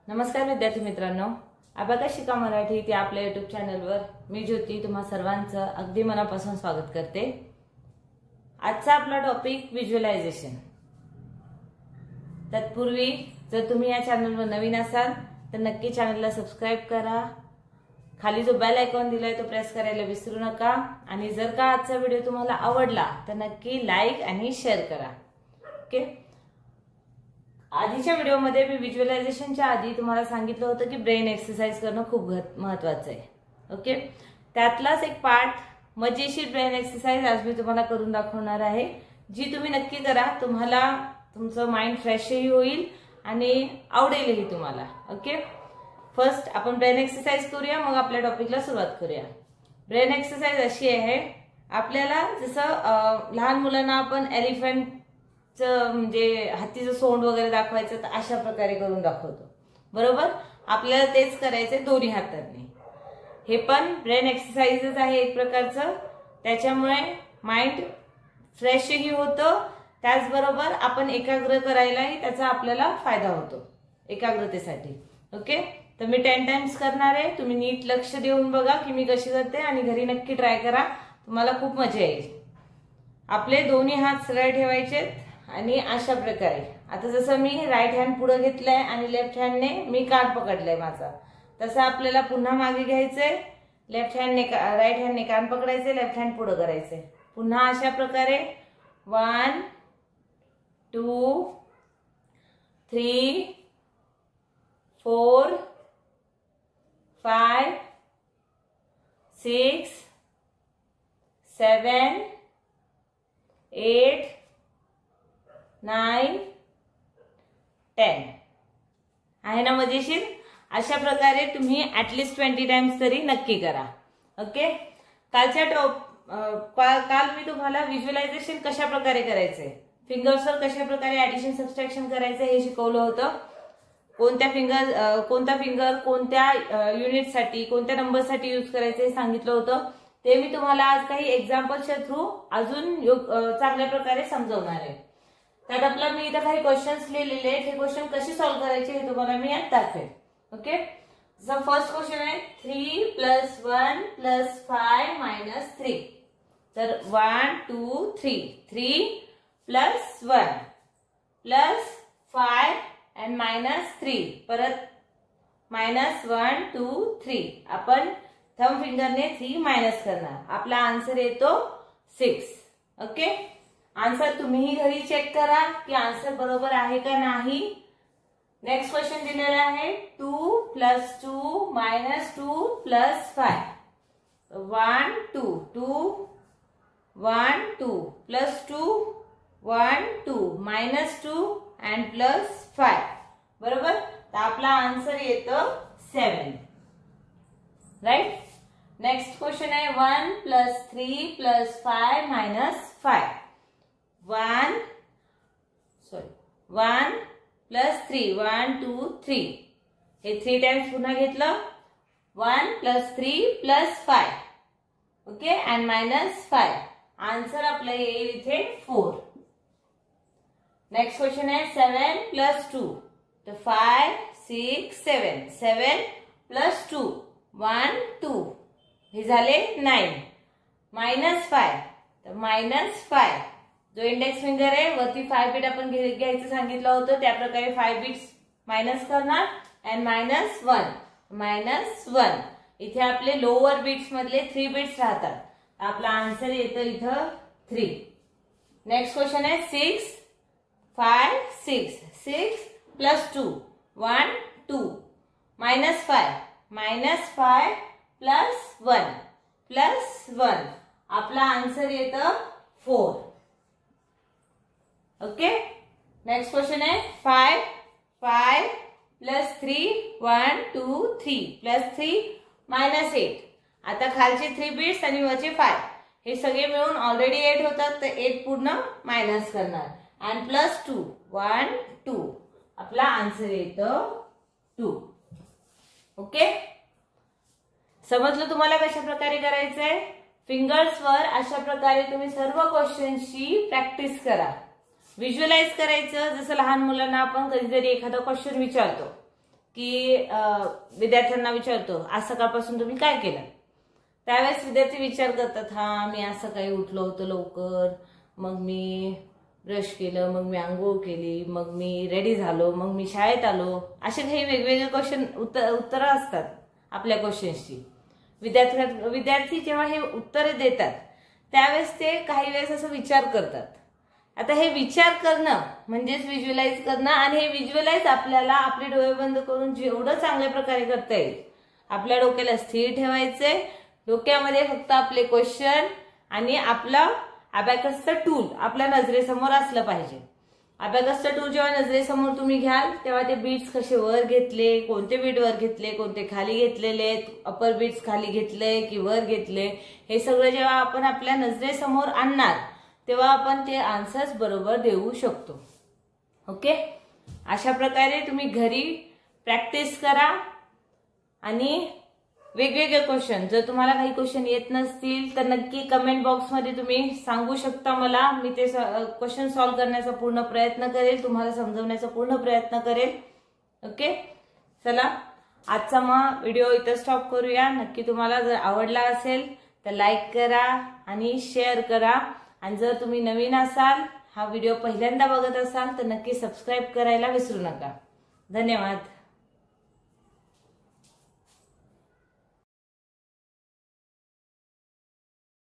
नमस्कार विद्यार्थी मित्रांनो, अबॅकस शिका मराठी ते आपल्या YouTube चॅनलवर मी ज्योती तुम्हा सर्वांचं अगदी मनापासून स्वागत करते। आजचा आपला टॉपिक व्हिज्युअलायझेशन। तत्पूर्वी जर तुम्ही या चॅनलवर नवीन असाल तर नक्की चॅनलला सबस्क्राइब करा। खाली जो बेल आयकॉन दिलाय तो प्रेस करायला विसरू नका आणि जर का आजचा व्हिडिओ तुम्हाला आवडला तर नक्की लाईक आणि शेअर करा। ओके, आधीच्या व्हिडिओमध्ये मी व्हिज्युअलायझेशनच्या आधी तुम्हाला सांगितलं होतं की ब्रेन एक्सरसाइज करणं खूप महत्त्वाचं आहे। ओके, त्यातलाच एक पार्ट मजेशीर ब्रेन एक्सरसाइज आज मी तुम्हाला करून दाखवणार आहे, जी तुम्ही नक्की करा। तुम्हाला तुमचं माइंड फ्रेशही होईल आणि आवडेलही तुम्हाला। ओके, फर्स्ट आपण ब्रेन एक्सरसाइज करूया, मग आपल्या टॉपिकला सुरुवात करूया। ब्रेन एक्सरसाइज अशी आहे, आपल्याला जसं लहान मुलांना आपण एलिफंट म्हणजे हत्तीचं सोंड वगैरे दाखवायचं तर अशा प्रकारे करून दाखवतो, बरोबर। आपल्याला तेच करायचंय दोन्ही हातांनी। हे पण ब्रेन एक्सरसाइजच आहे एक प्रकारचं, त्याच्यामुळे माइंड फ्रेशही होतं, त्याचबरोबर आपण एकाग्र करायलाही त्याचा आपल्याला फायदा होतो एकाग्रतेसाठी। ओके, तर मी 10 टाइम्स करणार आहे, तुम्ही नीट लक्ष देऊन बघा की मी कशी करते आणि घरी नक्की ट्राय करा, तुम्हाला खूप मजा येईल। आपले दोन्ही हात सरळ ठेवायचे आणि अशा प्रकारे आता जसं मी राईट हँड पुढे घेतलाय आणि लेफ्ट हँडने मी कान पकडलाय माझा, तसं आपल्याला पुन्हा मागे घ्यायचंय। लेफ्ट हँडने राईट हँडने कान पकडायचे, लेफ्ट हँड पुढे करायचे, पुन्हा अशा प्रकारे 1 2 3 4 5 6 7 8 9 10 आहे ना मजेशीर। अशा प्रकारे तुम्ही ऍटलीस्ट 20 टाइम्स तरी नक्की करा। ओके, काल मी तुम्हाला व्हिज्युअलायझेशन कशा प्रकारे करायचंय, फिंगर्सवर कशा प्रकारे ऍडिशन सबट्रॅक्शन करायचं हे शिकवलं होतं। कोणता फिंगर कोणत्या युनिटसाठी कोणत्या नंबरसाठी यूज करायचं हे सांगितलं होतं। ते मी तुम्हाला आज काही एक्झाम्पलच्या थ्रू अजून चांगल्या प्रकारे समजवणार आहे। त्यात आपला मी इथे काही क्वेश्चन्स लिहिलेले आहेत, हे क्वेश्चन कसे सॉल्व्ह करायचे हे तुम्हाला मी आज दाखवेन। ओके, सो फर्स्ट क्वेश्चन आहे 3 + 1 + 5 - 3। तर 1 2 3 3 + 1 + 5 and -3 परत -1 2 3 आपण थंब फिंगरने 3 मायनस करणार, आपला आन्सर येतो 6। ओके, आन्सर तुम्हीही घरी चेक करा की आन्सर बरोबर आहे का नाही। नेक्स्ट क्वेश्चन दिलेला आहे 2 + 2 - 2 + 5। 1 2 2 1 2 + 2 1 2 -2 and +5 बरोबर। तर आपला आन्सर येतो 7, राइट। नेक्स्ट क्वेश्चन आहे 1 + 3 + 5 - 5। 1 + 3 1 2 3 हे 3 टाइम्स पुन्हा घेतलं, 1 + 3 + 5 ओके and -5 आन्सर आपलं येईल इथे 4। नेक्स्ट क्वेश्चन आहे 7 + 2 तर 5 6 7 7 + 2 1 2 हे झाले 9 -5 तर -5 जो इंडेक्स फिंगर आहे वरती 5 बीट आपण घ्यायचं सांगितलं होतं, त्या प्रकारे 5 बीट्स मायनस करणार and -1 इथे आपले लोअर बीट्स मधले 3 बीट्स राहतात, आपला आन्सर येतो इथं 3। नेक्स्ट क्वेश्चन आहे 6 5 6 6 + 2 1 2 -5 -5 + 1 आपला आन्सर येतं 4। ओके, नेक्स्ट क्वेश्चन आहे 5 5 + 3 1 2 3 + 3 -8। आता खालचे 3 बीट्स आणि वरचे 5 हे सगळे मिळून ऑलरेडी 8 होतात, तर 8 पूर्ण मायनस करणार and +2 1 2 आपला आन्सर येतं 2। ओके, समजलं तुम्हाला कशा प्रकारे करायचंय। फिंगर्सवर अशा प्रकारे तुम्ही सर्व क्वेश्चन्सची प्रॅक्टिस करा। व्हिज्युअलाइज करायचं, जसं लहान मुलांना आपण कधीतरी एखादा क्वेश्चन विचारतो की विद्यार्थ्यांना विचारतो आज सकाळपासून तुम्ही काय केलं, त्यावेळेस विद्यार्थी विचार करतात, हा मी आज सकाळी उठलो होतो लवकर, मग मी ब्रश केलं, मग मी आंघोळ केली, मग मी रेडी झालो, मग मी शाळेत आलो. असे काही वेगवेगळे क्वेश्चन उत्तरं असतात आपल्या क्वेश्चन्सची. विद्यार्थी जेव्हा हे उत्तरे देतात त्यावेळेस ते काही वेळेस असं विचार करतात. आता हे विचार करणं म्हणजेच व्हिज्युअलाइज करणं, आणि हे व्हिज्युअलाइज आपल्याला आपले डोळे बंद करून जेवढं चांगल्या प्रकारे करता येईल. आपल्या डोक्याला स्थिर ठेवायचे, डोक्यामध्ये फक्त आपले क्वेश्चन आणि आपलं अबॅकसचं टूल आपल्या नजरेसमोर असलं पाहिजे. अबॅकसचं टूल जेव्हा नजरेसमोर तुम्ही घ्याल तेव्हा ते बीट्स कसे वर घेतले, कोणते बीट वर घेतले, कोणते खाली घेतलेले, अपर बीट्स खाली घेतले की वर घेतले, हे सगळं जेव्हा आपण आपल्या नजरेसमोर आणणार तेव्हा आपण ते आन्सर्स बरोबर देऊ शकतो. ओके, अशा प्रकारे तुम्ही घरी प्रॅक्टिस करा. आणि वेगवेगळे क्वेश्चन, जर तुम्हाला काही क्वेश्चन येत नसतील तर नक्की कमेंट बॉक्समध्ये तुम्ही सांगू शकता मला. मी ते क्वेश्चन सॉल्व्ह करण्याचा पूर्ण प्रयत्न करेल, तुम्हाला समजवण्याचा पूर्ण प्रयत्न करेल. ओके, चला आजचा मग व्हिडिओ इथं स्टॉप करूया. नक्की तुम्हाला जर आवडला असेल तर लाईक करा आणि शेअर करा. आणि जर तुम्ही नवीन असाल, हा व्हिडिओ पहिल्यांदा बघत असाल तर नक्की सबस्क्राईब करायला विसरू नका. धन्यवाद.